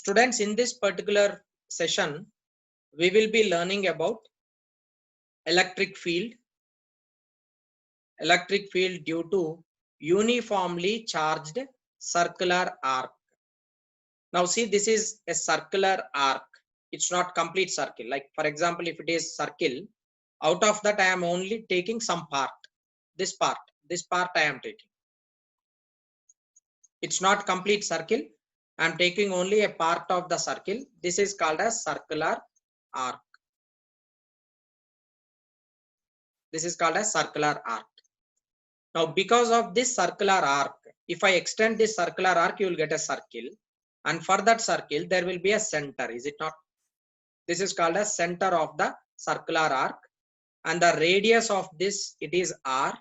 Students, in this particular session, we will be learning about electric field due to uniformly charged circular arc. Now see, this is a circular arc. It's not complete circle. Like for example, if it is circle, out of that I am only taking some part. This part I am taking. It's not complete circle. I am taking only a part of the circle. This is called as circular arc. This is called as circular arc. Now, because of this circular arc, if I extend this circular arc, you will get a circle. And for that circle, there will be a center, is it not? This is called as center of the circular arc. And the radius of this, it is R.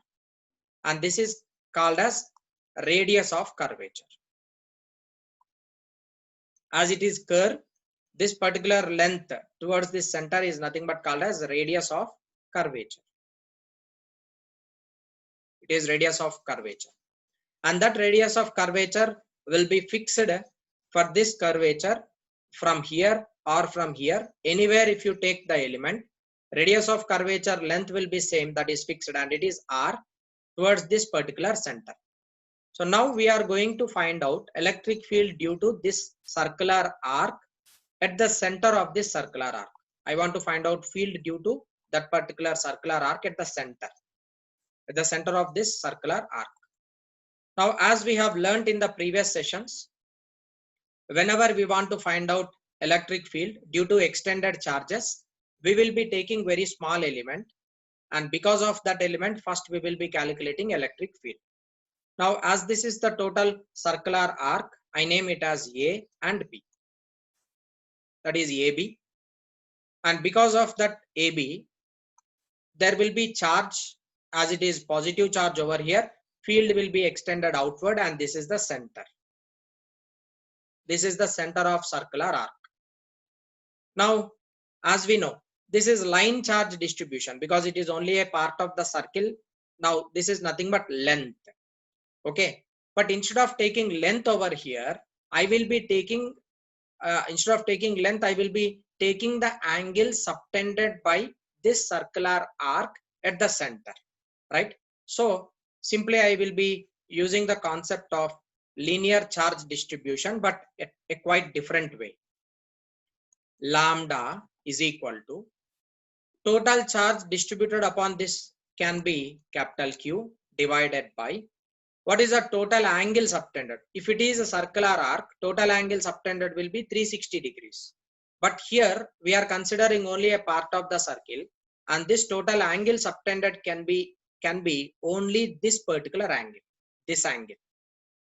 And this is called as radius of curvature. As it is curve, this particular length towards this center is nothing but called as radius of curvature. It is radius of curvature. And that radius of curvature will be fixed for this curvature from here or from here. Anywhere if you take the element, radius of curvature length will be same, that is fixed, and it is R towards this particular center. So now we are going to find out electric field due to this circular arc at the center of this circular arc. I want to find out field due to that particular circular arc at the center of this circular arc. Now, as we have learned in the previous sessions, whenever we want to find out electric field due to extended charges, we will be taking very small element, and because of that element, first we will be calculating electric field. Now, as this is the total circular arc, I name it as A and B. That is AB. And because of that AB, there will be charge, as it is positive charge over here, field will be extended outward, and this is the center. This is the center of circular arc. Now, as we know, this is line charge distribution because it is only a part of the circle. Now, this is nothing but length. Okay. But instead of taking length over here, I will be taking, instead of taking length, I will be taking the angle subtended by this circular arc at the center. Right. So, simply I will be using the concept of linear charge distribution, but a quite different way. Lambda is equal to total charge distributed upon this can be capital Q divided by what is the total angle subtended. If it is a circular arc, total angle subtended will be 360 degrees. But here we are considering only a part of the circle, and this total angle subtended can be only this particular angle, this angle,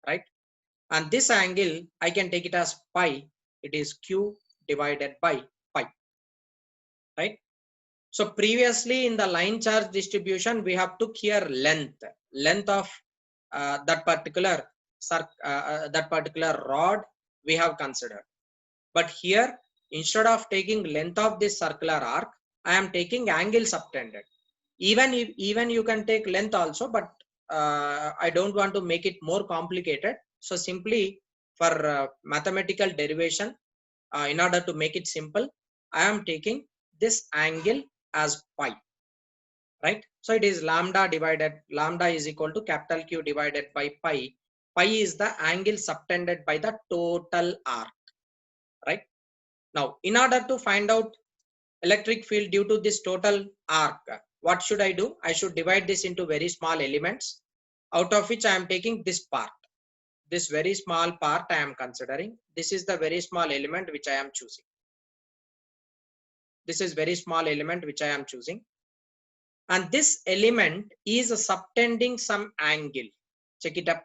right? And this angle I can take it as pi. It is Q divided by pi, right? So previously in the line charge distribution, we have took here length of that particular rod we have considered. But here, instead of taking length of this circular arc, I am taking angle subtended. Even you can take length also, but I don't want to make it more complicated. So simply for mathematical derivation, in order to make it simple, I am taking this angle as pi, right? So it is lambda is equal to capital Q divided by pi. Pi is the angle subtended by the total arc, right? Now, in order to find out electric field due to this total arc, what should I do? I should divide this into very small elements, out of which I am taking this part. This very small part I am considering. This is the very small element which I am choosing. This is very small element which I am choosing. And this element is subtending some angle. Check it up.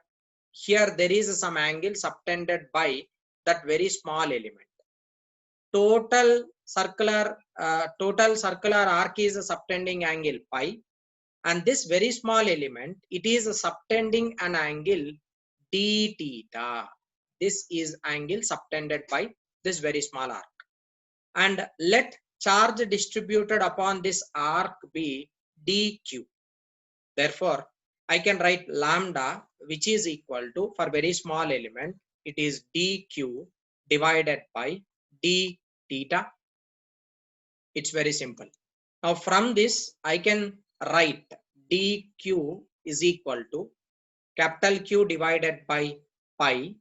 Here there is some angle subtended by that very small element. Total circular arc is a subtending angle pi, and this very small element, it is a subtending an angle d theta. This is angle subtended by this very small arc. And let charge distributed upon this arc be dq. Therefore, I can write lambda, which is equal to, for very small element, it is dq divided by d theta. It's very simple. Now from this I can write dq is equal to capital Q divided by pi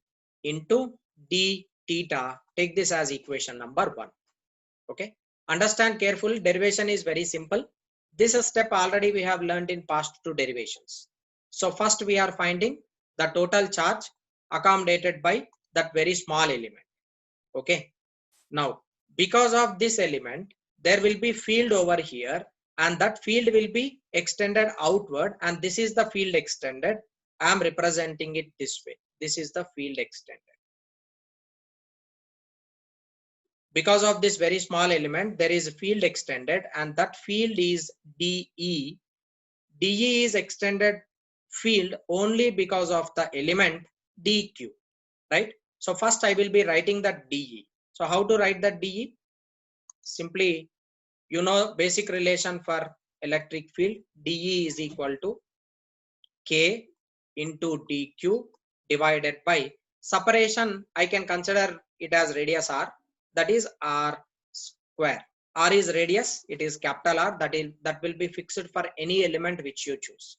into d theta. Take this as equation number 1. Okay. Understand carefully. Derivation is very simple. This step already we have learned in past 2 derivations. So first we are finding the total charge accommodated by that very small element. Okay. Now because of this element there will be field over here, and that field will be extended outward, and this is the field extended. I am representing it this way. This is the field extended. Because of this very small element, there is a field extended, and that field is dE. dE is extended field only because of the element dQ, right? So first I will be writing that dE. So how to write that dE? Simply, you know, basic relation for electric field. dE is equal to K into dQ divided by separation. I can consider it as radius r, that is r square. R is radius, it is capital R, that will be fixed for any element which you choose.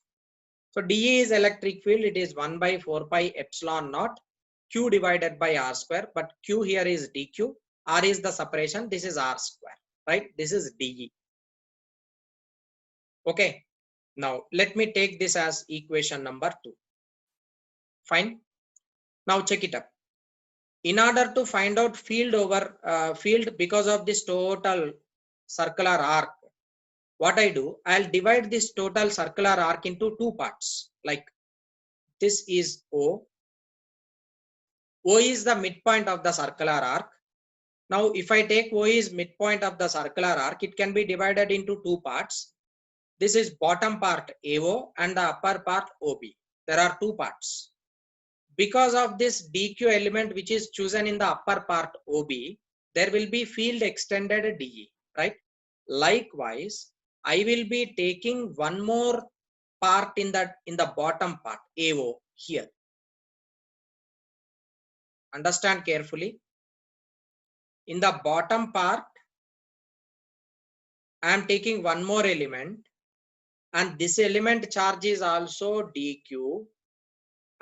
So dE is electric field, it is 1 by 4 pi epsilon naught Q divided by r square, but Q here is dQ, R is the separation, this is r square, right? This is dE. Okay. Now let me take this as equation number 2. Fine. Now check it up. In order to find out field over field because of this total circular arc, what I do, I'll divide this total circular arc into 2 parts. Like this is O. O is the midpoint of the circular arc. Now if I take O is midpoint of the circular arc, it can be divided into 2 parts. This is bottom part AO and the upper part OB. There are 2 parts. Because of this dQ element which is chosen in the upper part OB, there will be field extended dE, right? Likewise, I will be taking one more part in the bottom part AO here. Understand carefully. In the bottom part, I am taking one more element, and this element charge is also dQ.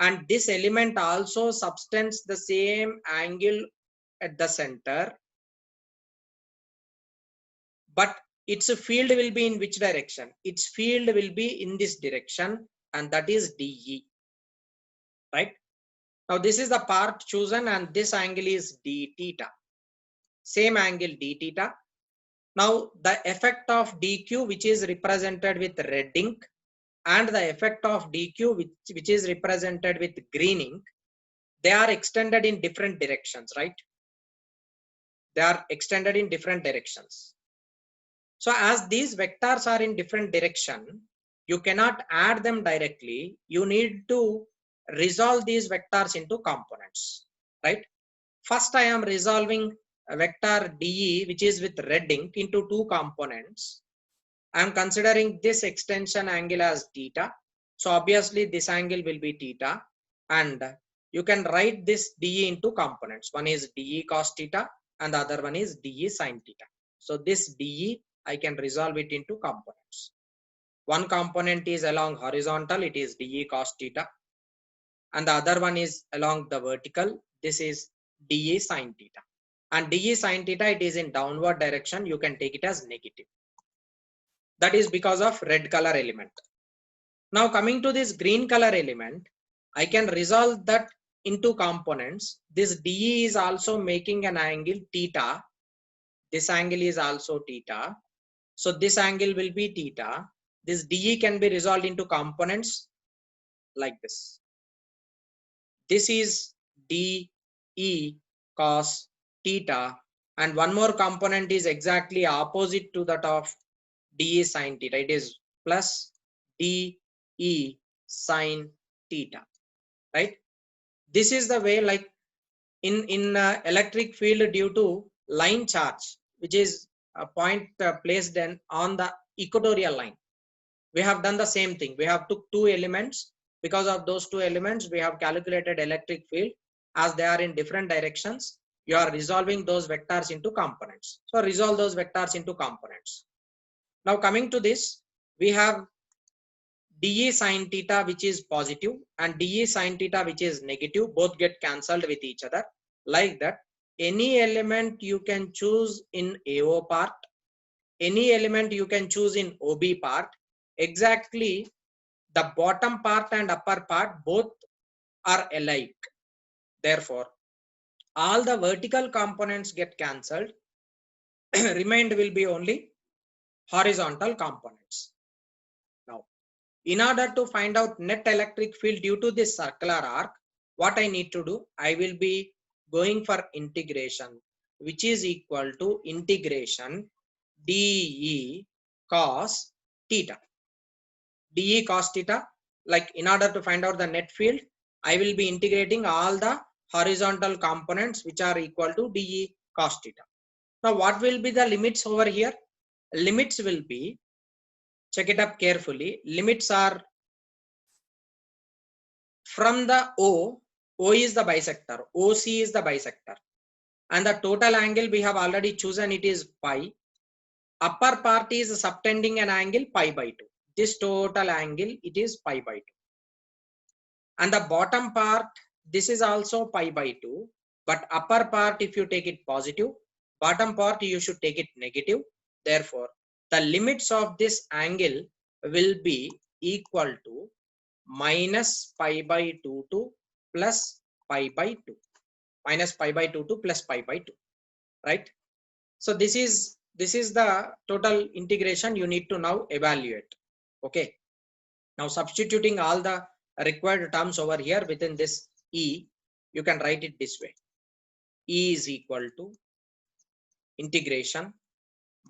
And this element also subtends the same angle at the center, but its field will be in which direction? Its field will be in this direction, and that is dE, right? Now this is the part chosen, and this angle is d theta, same angle d theta. Now the effect of dQ, which is represented with red ink, and the effect of dQ which is represented with green ink, they are extended in different directions, right? They are extended in different directions. So as these vectors are in different direction, you cannot add them directly. You need to resolve these vectors into components, right? First I am resolving a vector dE which is with red ink into 2 components. I am considering this extension angle as theta. So obviously this angle will be theta, and you can write this dE into components. One is dE cos theta and the other one is dE sin theta. So this dE I can resolve it into components. One component is along horizontal, it is dE cos theta, and the other one is along the vertical, this is dE sin theta. And dE sin theta, it is in downward direction, you can take it as negative. That is because of red color element. Now coming to this green color element, I can resolve that into components. This dE is also making an angle theta. This angle is also theta. So this angle will be theta. This dE can be resolved into components like this. This is dE cos theta, and one more component is exactly opposite to that of dE sin theta. It is plus dE sin theta, right? This is the way, like in electric field, due to line charge, which is a point placed on the equatorial line, we have done the same thing. We have took 2 elements. Because of those 2 elements, we have calculated electric field. As they are in different directions, you are resolving those vectors into components. So resolve those vectors into components. Now coming to this, we have dE sin theta which is positive and dE sin theta which is negative, both get cancelled with each other. Like that, any element you can choose in AO part, any element you can choose in OB part, exactly the bottom part and upper part both are alike. Therefore, all the vertical components get cancelled. Remained will be only horizontal components. Now, in order to find out net electric field due to this circular arc, what I need to do, I will be going for integration, which is equal to integration dE cos theta. dE cos theta, like in order to find out the net field, I will be integrating all the horizontal components which are equal to dE cos theta. Now what will be the limits over here? Limits will be, check it up carefully, limits are from the O is the bisector, OC is the bisector, and the total angle we have already chosen, it is pi. Upper part is subtending an angle pi by 2. This total angle, it is pi by 2. And the bottom part, this is also pi by 2, but upper part if you take it positive, bottom part you should take it negative. Therefore, the limits of this angle will be equal to minus pi by 2 to plus pi by 2. Minus pi by 2 to plus pi by 2, right? So this is the total integration you need to now evaluate. Okay. Now substituting all the required terms over here within this E, you can write it this way. E is equal to integration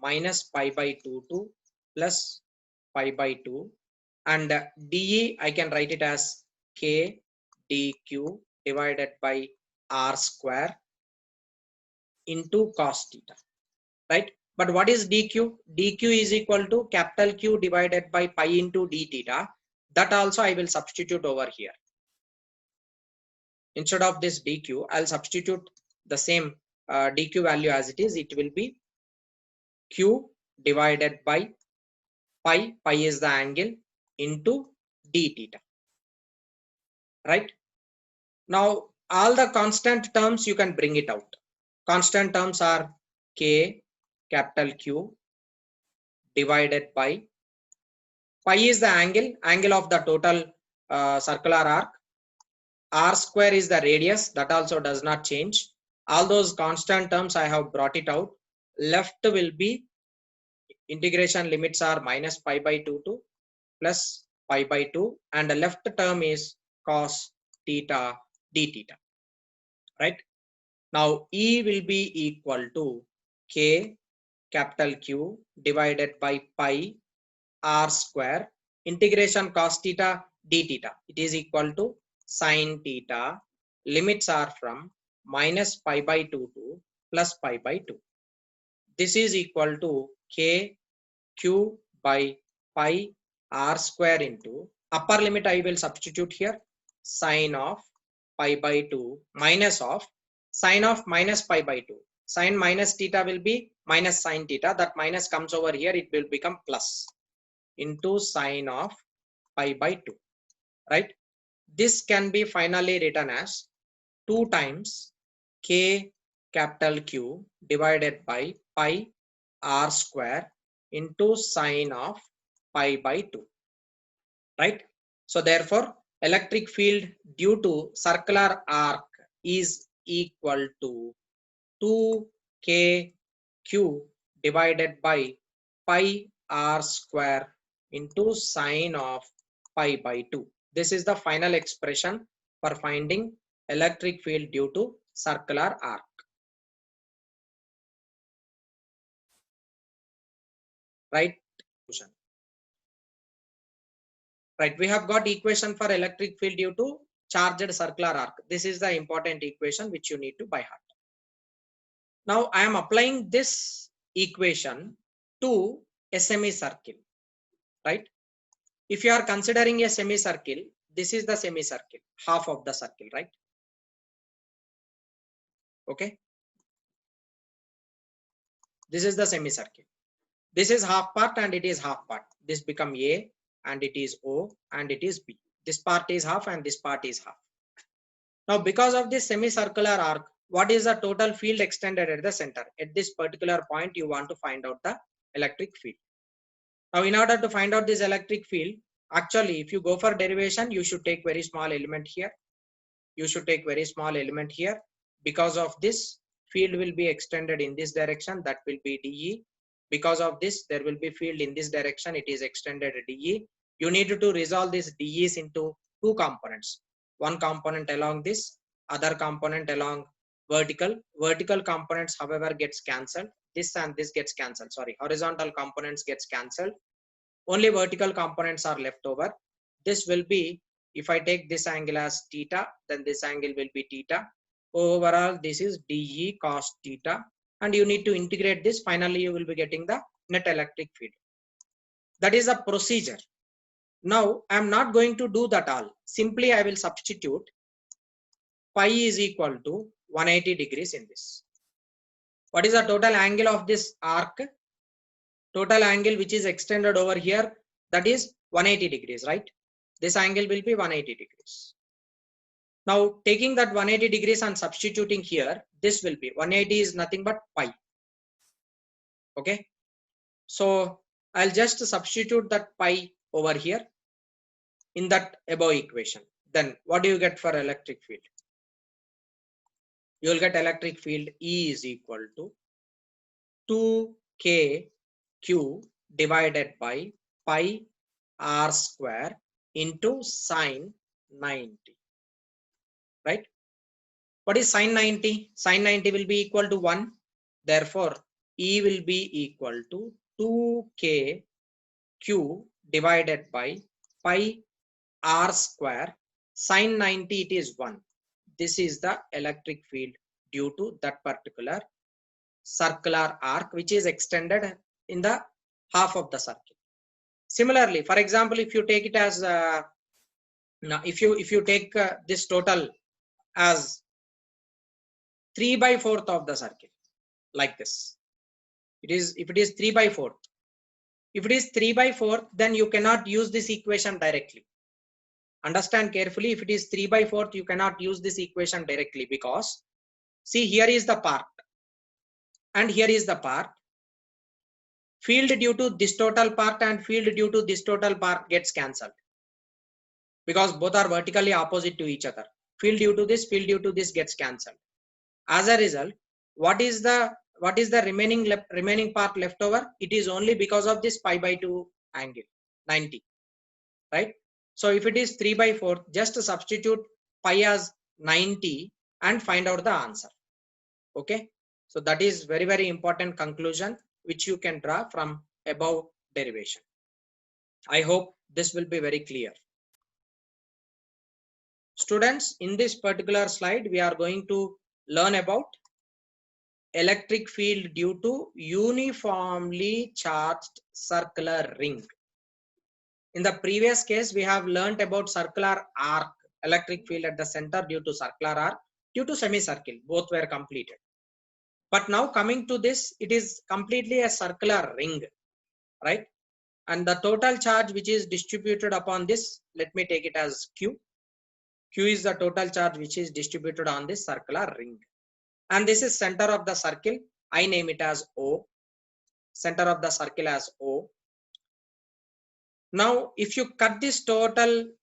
minus pi by 2 to plus pi by 2, and dE I can write it as K dQ divided by R square into cos theta, right? But what is dQ? dQ is equal to capital Q divided by pi into d theta. That also I will substitute over here. Instead of this dQ, I'll substitute the same dQ value as it is. It will be Q divided by pi. Pi is the angle into d theta, right? Now all the constant terms you can bring it out. Constant terms are K capital Q divided by pi is the angle of the total circular arc. R square is the radius, that also does not change. All those constant terms I have brought it out. Left will be integration limits are minus pi by 2 to plus pi by 2, and the left term is cos theta d theta, right? Now E will be equal to K capital Q divided by pi R square integration cos theta d theta. It is equal to sin theta. Limits are from minus pi by 2 to plus pi by 2. This is equal to K Q by pi R square into upper limit I will substitute here, sin of pi by 2 minus of sin of minus pi by 2. Sin minus theta will be minus sin theta. That minus comes over here, it will become plus into sin of pi by 2, right? This can be finally written as 2 times K capital Q divided by pi R square into sin of pi by 2, right? So therefore, electric field due to circular arc is equal to 2 kq divided by pi r square into sine of pi by 2. This is the final expression for finding electric field due to circular arc. Right? Right, we have got equation for electric field due to charged circular arc. This is the important equation which you need to by heart. Now I am applying this equation to a semicircle, right? If you are considering a semicircle, this is the semicircle, half of the circle, right? Okay, This is the semicircle. This is half part and it is half part. This become A and it is O and it is B. This part is half and this part is half. Now, because of this semicircular arc, what is the total field extended at the center? At this particular point, you want to find out the electric field. Now, in order to find out this electric field, actually, if you go for derivation, you should take very small element here. You should take very small element here. Because of this, field will be extended in this direction. That will be dE. Because of this, there will be field in this direction. It is extended dE. You need to resolve this dEs into two components. One component along this, other component along vertical. Vertical components, however, gets cancelled. This and this gets cancelled. Sorry, horizontal components gets cancelled. Only vertical components are left over. This will be, if I take this angle as theta, then this angle will be theta. Overall, this is dE cos theta. And you need to integrate this. Finally, you will be getting the net electric field. That is a procedure. Now, I am not going to do that all. Simply, I will substitute pi is equal to 180 degrees in this. What is the total angle of this arc? Total angle which is extended over here, that is 180 degrees, right? This angle will be 180 degrees. Now, taking that 180 degrees and substituting here, this will be 180 is nothing but pi. Okay. So, I'll just substitute that pi over here in that above equation. Then what do you get for electric field? You will get electric field E is equal to 2kq divided by pi r square into sine 90. Right? What is sine 90? Sine 90 will be equal to 1. Therefore, E will be equal to 2kq divided by pi r square. Sine 90 it is 1. This is the electric field due to that particular circular arc which is extended in the half of the circle. Similarly, for example, if you take it as if you take this total as 3/4 of the circle, like this. If it is 3/4. If it is 3/4, then you cannot use this equation directly. Understand carefully, if it is 3/4, you cannot use this equation directly because see, here is the part and here is the part. Field due to this total part and field due to this total part gets cancelled because both are vertically opposite to each other. Field due to this gets cancelled. As a result, what is the remaining part left over? It is only because of this pi/2 angle, 90, right? So if it is 3/4, just substitute pi as 90 and find out the answer. Okay, so that is very, very important conclusion which you can draw from above derivation. I hope this will be very clear. Students, in this particular slide, we are going to learn about electric field due to uniformly charged circular ring. In the previous case, we have learnt about circular arc, electric field at the center due to circular arc, due to semicircle, both were completed. But now coming to this, it is completely a circular ring, right? And the total charge which is distributed upon this, let me take it as Q. Q is the total charge which is distributed on this circular ring. And this is center of the circle. I name it as O. Center of the circle as O. Now, if you cut this total,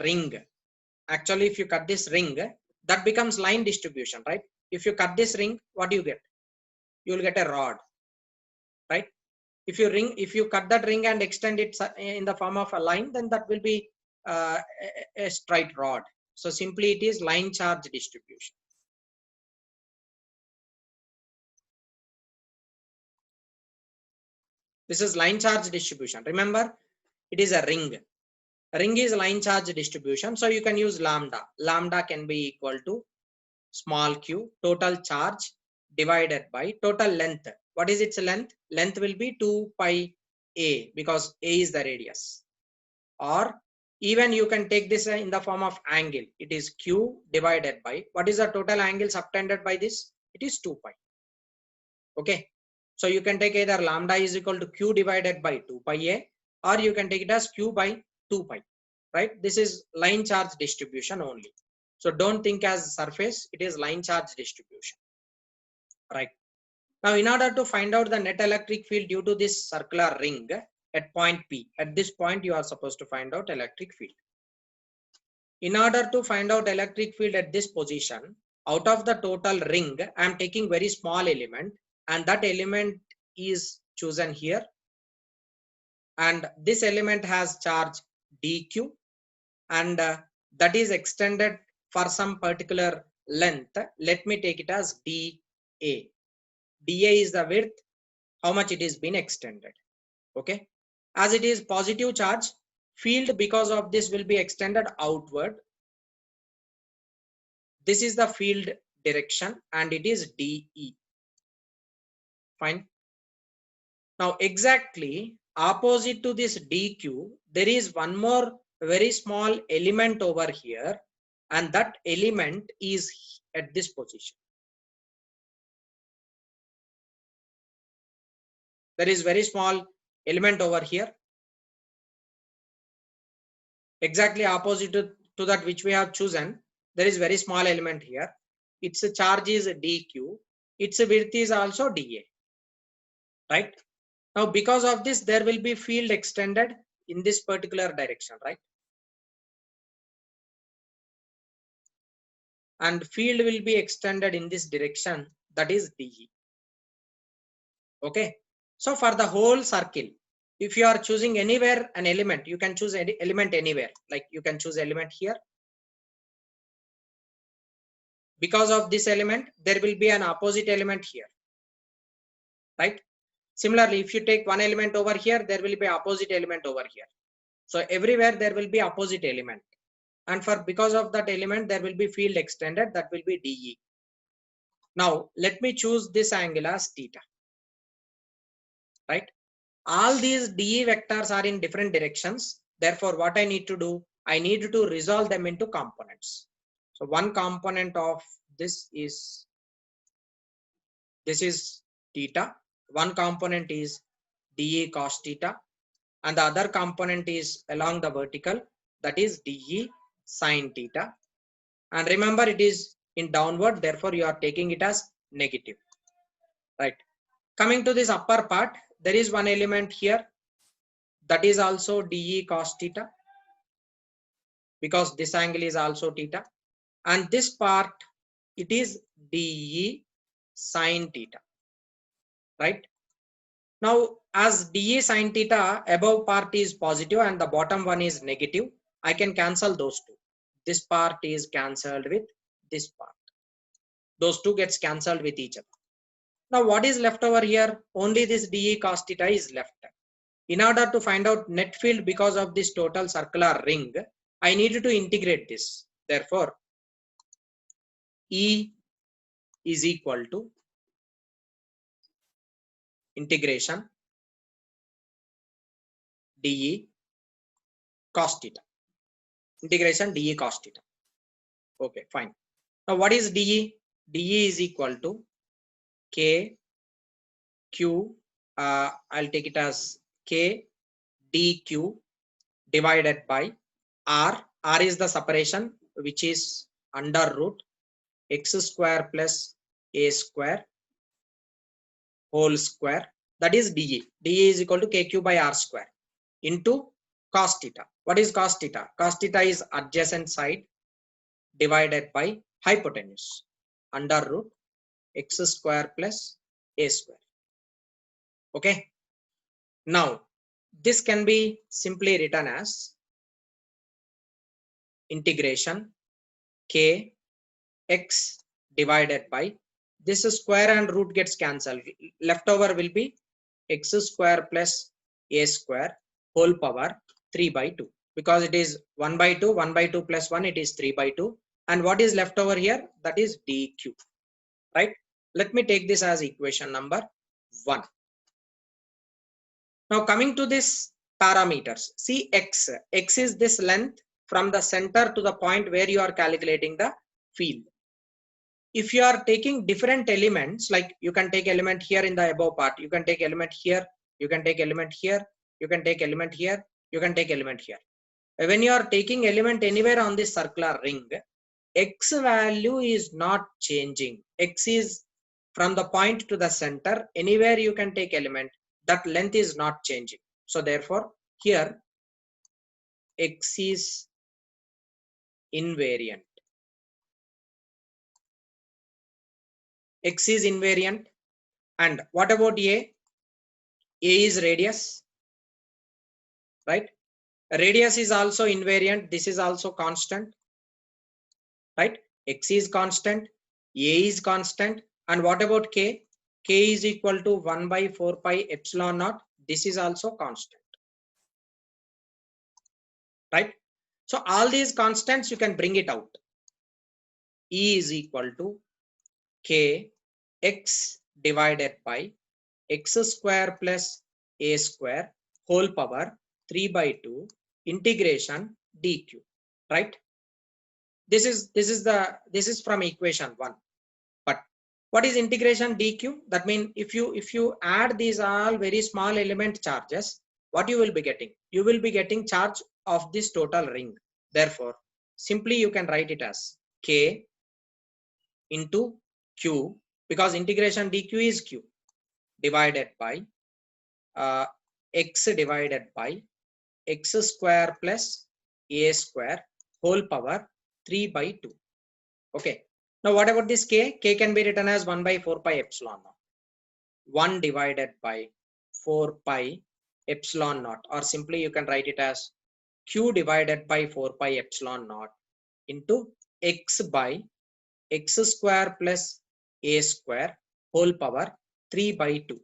ring, actually, if you cut this ring, that becomes line distribution, right? If you cut this ring, what do you get? You will get a rod, right? If you cut that ring and extend it in the form of a line, then that will be a straight rod. So simply it is line charge distribution. This is line charge distribution. Remember, it is a ring. A ring is line charge distribution. So you can use lambda. Lambda can be equal to small q, total charge divided by total length. What is its length? Length will be 2 pi a because a is the radius. Or even you can take this in the form of angle. It is q divided by, what is the total angle subtended by this? it is 2 pi. Okay, so you can take either lambda is equal to q divided by 2 pi a, or you can take it as q by 2 pi, right? This is line charge distribution only. So don't think as surface, it is line charge distribution, right? Now, in order to find out the net electric field due to this circular ring at point P, at this point you are supposed to find out electric field. In order to find out electric field at this position, out of the total ring, I am taking very small element, and that element is chosen here. And this element has charge dq, and that is extended for some particular length. Let me take it as dA. dA is the width, how much it is been extended. Okay, as it is positive charge, field because of this will be extended outward. This is the field direction and it is DE. Fine. Now exactly opposite to this DQ, there is one more very small element over here, and that element is at this position. There is very small element over here, exactly opposite to that which we have chosen. There is very small element here. Its charge is dq, its width is also dA, right? Now because of this, there will be field extended in this particular direction, right? And field will be extended in this direction, that is dE. Okay, so for the whole circle, if you are choosing anywhere an element, you can choose any element anywhere, like you can choose element here. Because of this element, there will be an opposite element here, right? Similarly, if you take one element over here, there will be opposite element over here. So everywhere there will be opposite element, and for because of that element, there will be field extended, that will be dE. Now let me choose this angle as theta, right? All these dE vectors are in different directions. Therefore, what I need to do, I need to resolve them into components. So one component of this is theta. One component is dE cos theta, and the other component is along the vertical, that is dE sin theta. And remember, it is in downward, therefore you are taking it as negative, right? Coming to this upper part, there is one element here, that is also dE cos theta, because this angle is also theta, and this part, it is dE sin theta, right? Now as dE sin theta, above part is positive and the bottom one is negative, I can cancel those two. This part is cancelled with this part, those two gets cancelled with each other. Now what is left over here? Only this dE cos theta is left. In order to find out net field because of this total circular ring, I need to integrate this. Therefore, E is equal to integration dE cos theta. Integration dE cos theta. Okay, fine. Now what is dE? dE is equal to K Q, I'll take it as K dQ divided by R. R is the separation, which is under root x square plus a square whole square, that is dE. dE is equal to KQ by R square into cos theta. What is cos theta? Cos theta is adjacent side divided by hypotenuse under root x square plus a square. Okay. Now this can be simply written as integration K x divided by this square and root gets cancelled. Leftover will be x square plus a square whole power 3 by 2, because it is 1 by 2, 1 by 2 plus 1, it is 3 by 2. And what is left over here? That is dq, right? Let me take this as equation number 1. Now coming to this parameters, see x. X is this length from the center to the point where you are calculating the field. if you are taking different elements, like you can take element here in the above part, you can take element here, you can take element here, you can take element here, you can take element here. When you are taking element anywhere on this circular ring, x value is not changing. X is from the point to the center, anywhere you can take element, that length is not changing. So therefore here x is invariant. X is invariant. And what about A? A is radius, right? Radius is also invariant. This is also constant, right? X is constant, A is constant. And what about K? K is equal to 1 by 4 pi epsilon naught. This is also constant, right? So all these constants you can bring it out. E is equal to K x divided by x square plus a square whole power 3 by 2 integration dq, right? This is from equation 1. But what is integration dq? That means if you add these all very small element charges, what you will be getting? You will be getting charge of this total ring. Therefore simply you can write it as k into q, because integration dq is q, divided by x divided by x square plus a square whole power 3 by 2. Okay. Now what about this k? K can be written as 1 by 4 pi epsilon naught. 1 divided by 4 pi epsilon naught, or simply you can write it as q divided by 4 pi epsilon naught into x by x square plus a square whole power 3 by 2.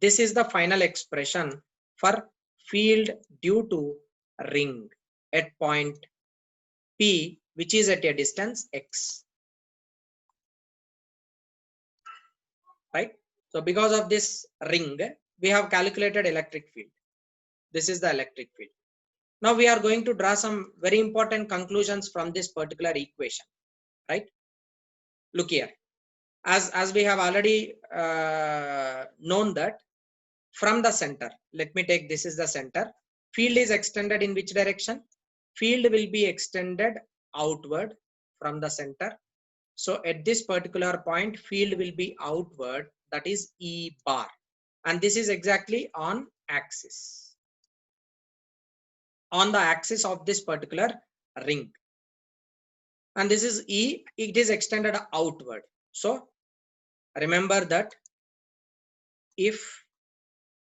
This is the final expression for field due to ring at point P, which is at a distance x, right? So because of this ring, we have calculated electric field. This is the electric field. Now we are going to draw some very important conclusions from this particular equation, right? Look here, as we have already known that from the center, let me take this is the center, field is extended in which direction? Field will be extended outward from the center. So at this particular point, field will be outward, that is E bar, and this is exactly on axis, on the axis of this particular ring, and this is E, it is extended outward. So remember that if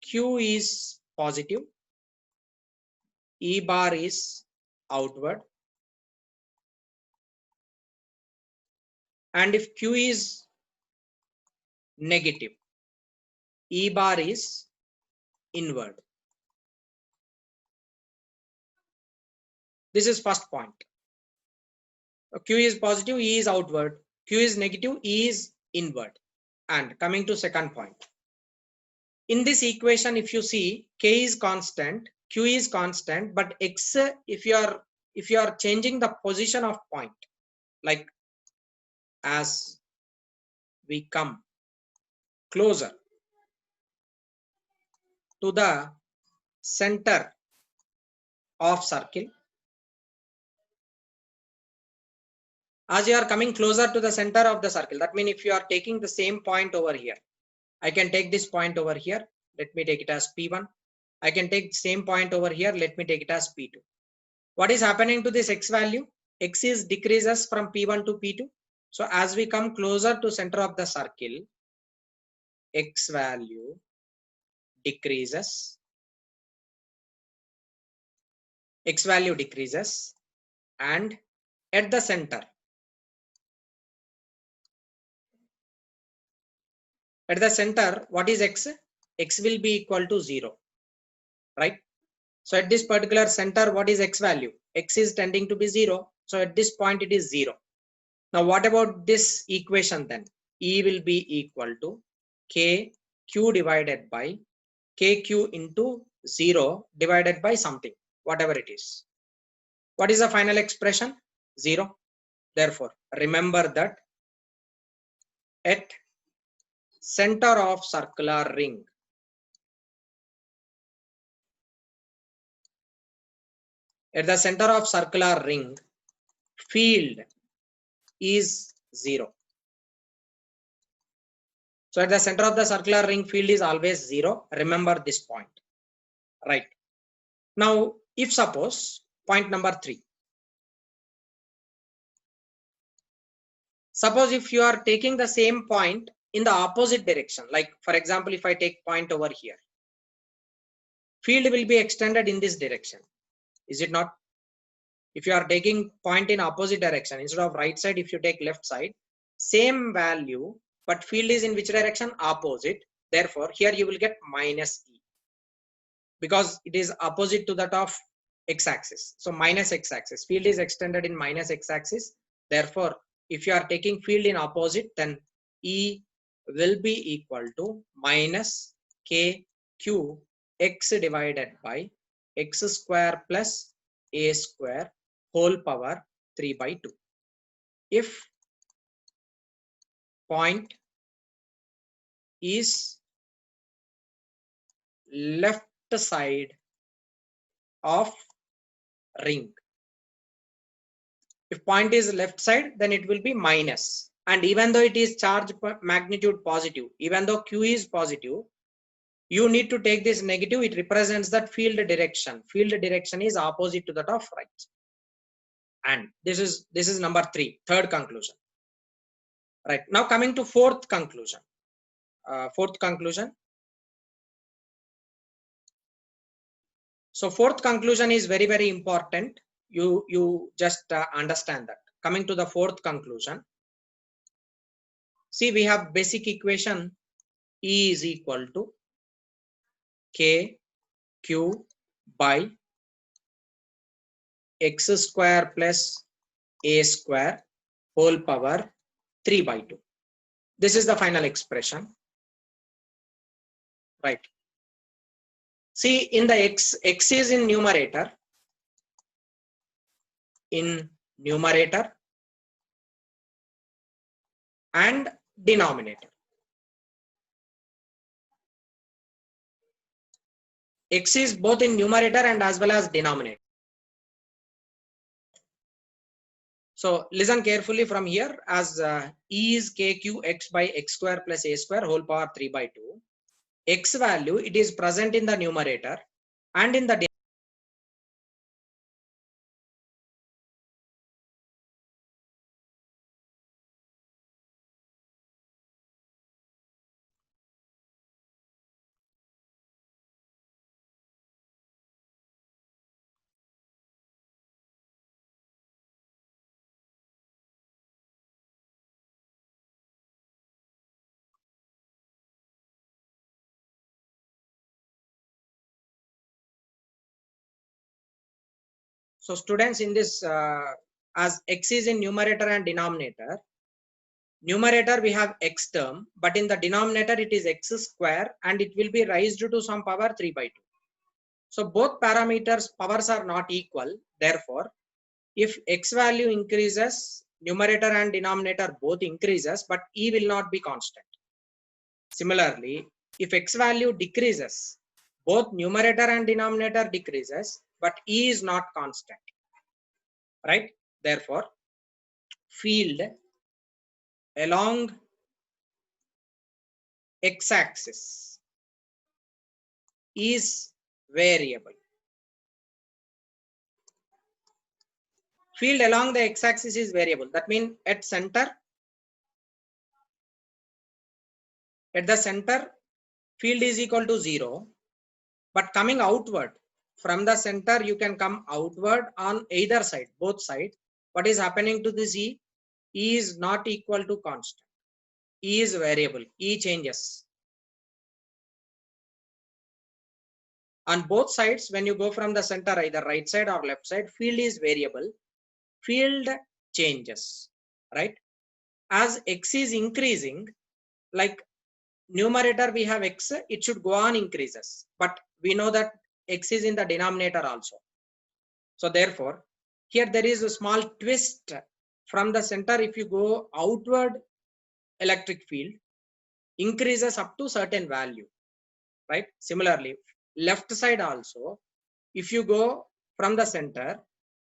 Q is positive, E bar is outward, and if Q is negative, E bar is inward. This is first point. Q is positive, E is outward. Q is negative, E is inward. And coming to second point. In this equation, if you see, K is constant, Q is constant, but X, if you are changing the position of point, like as we come closer to the center of circle, as you are coming closer to the center of the circle, that means if you are taking the same point over here, I can take this point over here, let me take it as P1. I can take same point over here, let me take it as P2. What is happening to this x value? X is decreases from P1 to P2. So as we come closer to center of the circle, x value decreases. X value decreases, and at the center, what is x? X will be equal to 0, right? So at this particular center, what is x value? X is tending to be 0. So at this point, it is 0. Now, what about this equation then? E will be equal to KQ divided by KQ into 0 divided by something, whatever it is. What is the final expression? 0. Therefore, remember that at center of circular ring. At the center of circular ring, field is 0. So at the center of the circular ring, field is always 0. Remember this point. Right. Now, if suppose point number 3. Suppose if you are taking the same point in the opposite direction, like for example, if I take point over here, field will be extended in this direction. Is it not? If you are taking point in opposite direction, instead of right side, if you take left side, same value, but field is in which direction? Opposite. Therefore, here you will get minus E, because it is opposite to that of x-axis. So minus x-axis, field is extended in minus x-axis. Therefore, if you are taking field in opposite, then E will be equal to minus KQ x divided by x square plus a square whole power 3 by 2. If point is left side of ring, if point is left side, then it will be minus. And even though it is charge magnitude positive, even though Q is positive, you need to take this negative. It represents that field direction. Field direction is opposite to that of right. And this is number 3, third conclusion. Right. Now coming to fourth conclusion. So fourth conclusion is very, very important. You just understand that. Coming to the fourth conclusion. See, we have basic equation E is equal to K Q by x square plus a square whole power 3 by 2. This is the final expression. Right. See, in the x is in numerator. In numerator and denominator. X is both in numerator and as well as denominator. So listen carefully from here, as E is KQX by x square plus a square whole power 3 by 2. X value, it is present in the numerator and in the So students, in this as x is in numerator and denominator, numerator we have x term, but in the denominator it is x square and it will be raised to some power 3 by 2. So both parameters powers are not equal. Therefore, if x value increases, numerator and denominator both increases, but E will not be constant. Similarly, if x value decreases, both numerator and denominator decreases, but E is not constant. Right? Therefore, field along x-axis is variable. Field along the x-axis is variable. That means at the center, field is equal to 0. But coming outward, from the center, you can come outward on either side, both sides. What is happening to this E? E is not equal to constant. E is variable. E changes. On both sides, when you go from the center, either right side or left side, field is variable. Field changes, right? As x is increasing, like numerator we have x, it should go on increases. But we know that x is in the denominator also. So therefore, here there is a small twist from the center. If you go outward, electric field increases up to certain value, right? Similarly, left side also, if you go from the center,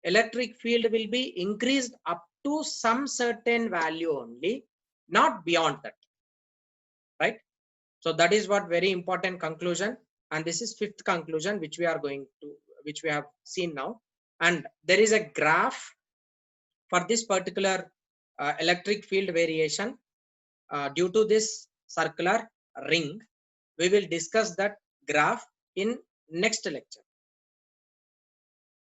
electric field will be increased up to some certain value only, not beyond that, right? So that is what very important conclusion, and this is fifth conclusion which we have seen now. And there is a graph for this particular electric field variation due to this circular ring. We will discuss that graph in next lecture.